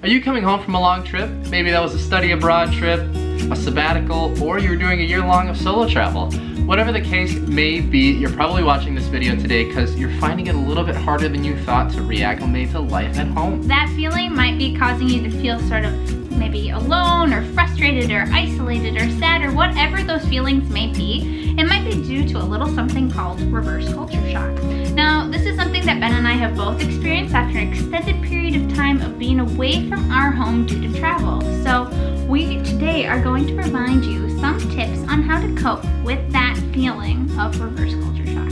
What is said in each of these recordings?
Are you coming home from a long trip? Maybe that was a study abroad trip, a sabbatical, or you were doing a year-long of solo travel. Whatever the case may be, you're probably watching this video today because you're finding it a little bit harder than you thought to reacclimate to life at home. That feeling might be causing you to feel sort of maybe alone or frustrated or isolated or sad or whatever those feelings may be. It might be due to a little something called reverse culture shock. Now, this is something that Ben and I have both experienced after an extended period of time of being away from our home due to travel. So we today are going to provide you some tips on how to cope with that feeling of reverse culture shock.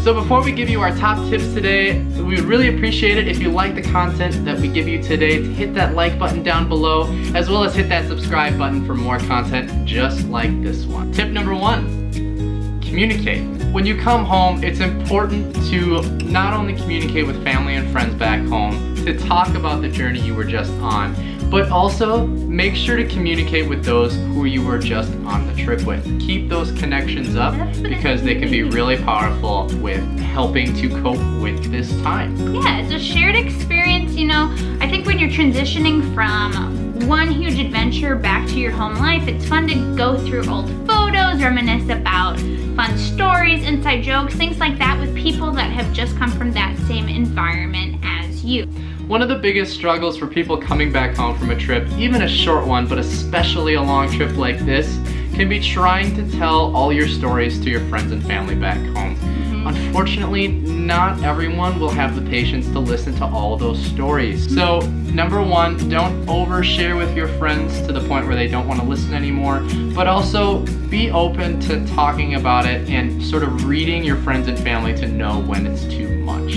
So before we give you our top tips today, we would really appreciate it if you like the content that we give you today to hit that like button down below, as well as hit that subscribe button for more content just like this one. Tip number 1, communicate. When you come home, it's important to not only communicate with family and friends back home, to talk about the journey you were just on, but also make sure to communicate with those who you were just on the trip with. Keep those connections up because they can be really powerful with helping to cope with this time. Yeah, it's a shared experience, you know. I think when you're transitioning from one huge adventure back to your home life, it's fun to go through old photos, reminisce about fun stories, inside jokes, things like that with people that have just come from that same environment as you. One of the biggest struggles for people coming back home from a trip, even a short one, but especially a long trip like this, can be trying to tell all your stories to your friends and family back home. Unfortunately, not everyone will have the patience to listen to all those stories. So, number 1, don't overshare with your friends to the point where they don't want to listen anymore, but also be open to talking about it and sort of reading your friends and family to know when it's too much.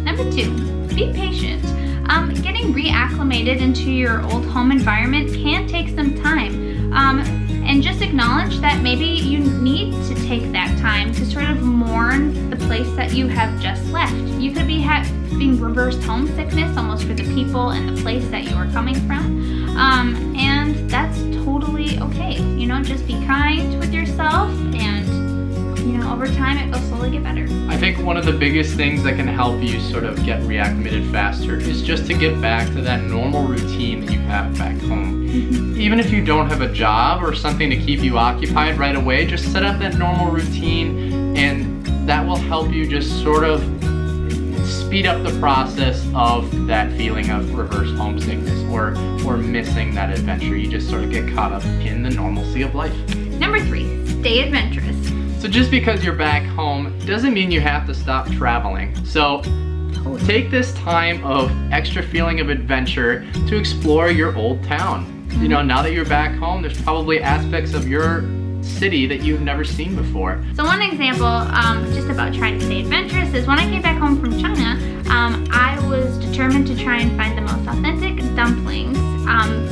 Number 2, be patient. Getting reacclimated into your old home environment can take some time. And just acknowledge that maybe you need to take that time to sort of mourn the place that you have just left. You could be having reversed homesickness almost for the people and the place that you are coming from. And that's totally okay. You know, just be kind with yourself and, you know, over time it will slowly get better. I think one of the biggest things that can help you sort of get reacclimated faster is just to get back to that normal routine that you have back home. Even if you don't have a job or something to keep you occupied right away, just set up that normal routine and that will help you just sort of speed up the process of that feeling of reverse homesickness or missing that adventure. You just sort of get caught up in the normalcy of life. Number 3, stay adventurous. So just because you're back home doesn't mean you have to stop traveling. So take this time of extra feeling of adventure to explore your old town. You know, now that you're back home, there's probably aspects of your city that you've never seen before. So one example, just about trying to stay adventurous, is when I came back home from China, I was determined to try and find the most authentic dumplings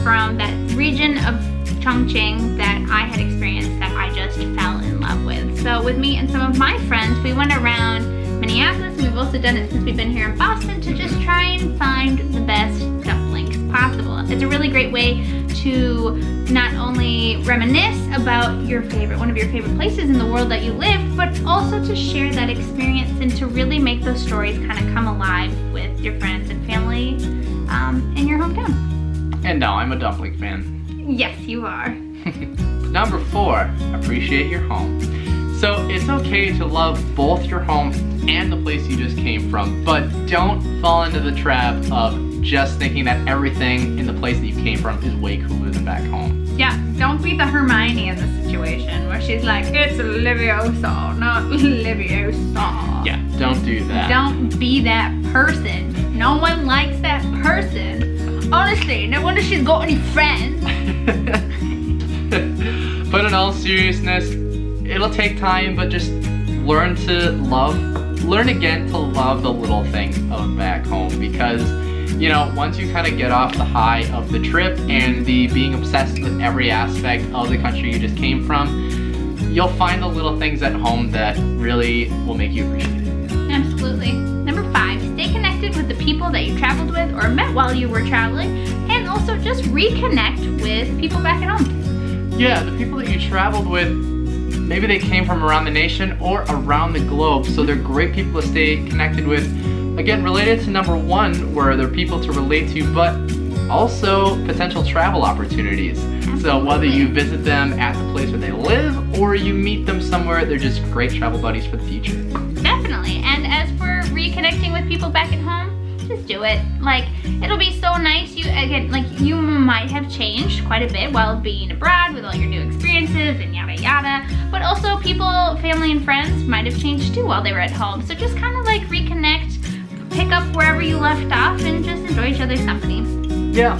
from that region of Chongqing that I had experienced that I just fell in love with. So with me and some of my friends, we went around Minneapolis, and we've also done it since we've been here in Boston, to just try and find the best dumplings possible. It's a really great way to not only reminisce about one of your favorite places in the world that you lived, but also to share that experience and to really make those stories kind of come alive with your friends and family in your hometown. And now I'm a dumpling fan. Yes, you are. Number 4, appreciate your home. So it's okay to love both your home and the place you just came from, but don't fall into the trap of just thinking that everything in the place that you came from is way cooler than back home. Yeah, don't be the Hermione in the situation where she's like, it's Leviosa, not Leviosa. Yeah, don't do that. Don't be that person. No one likes that person. Honestly, no wonder she's got any friends. But in all seriousness, it'll take time, but just learn again to love the little things of back home, because you know, once you kind of get off the high of the trip and the being obsessed with every aspect of the country you just came from, you'll find the little things at home that really will make you appreciate it. Absolutely. Number 5, stay connected with the people that you traveled with or met while you were traveling, and also just reconnect with people back at home. Yeah, the people that you traveled with, maybe they came from around the nation or around the globe, so they're great people to stay connected with. again, related to number one, where there are people to relate to, but also potential travel opportunities. So whether you visit them at the place where they live or you meet them somewhere, they're just great travel buddies for the future. Definitely. And as for reconnecting with people back at home, just do it. Like, it'll be so nice. You might have changed quite a bit while being abroad with all your new experiences and yada yada. But also people, family and friends might have changed too while they were at home. So just kind of like reconnect, pick up wherever you left off, and just enjoy each other's company. Yeah.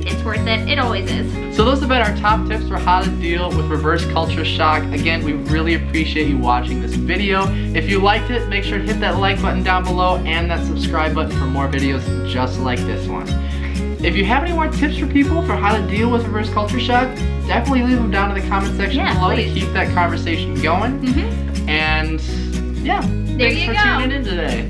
It's worth it. It always is. So those have been our top tips for how to deal with reverse culture shock. Again, we really appreciate you watching this video. If you liked it, make sure to hit that like button down below and that subscribe button for more videos just like this one. If you have any more tips for people for how to deal with reverse culture shock, definitely leave them down in the comment section below to keep that conversation going. And yeah, there thanks you for go. tuning in today.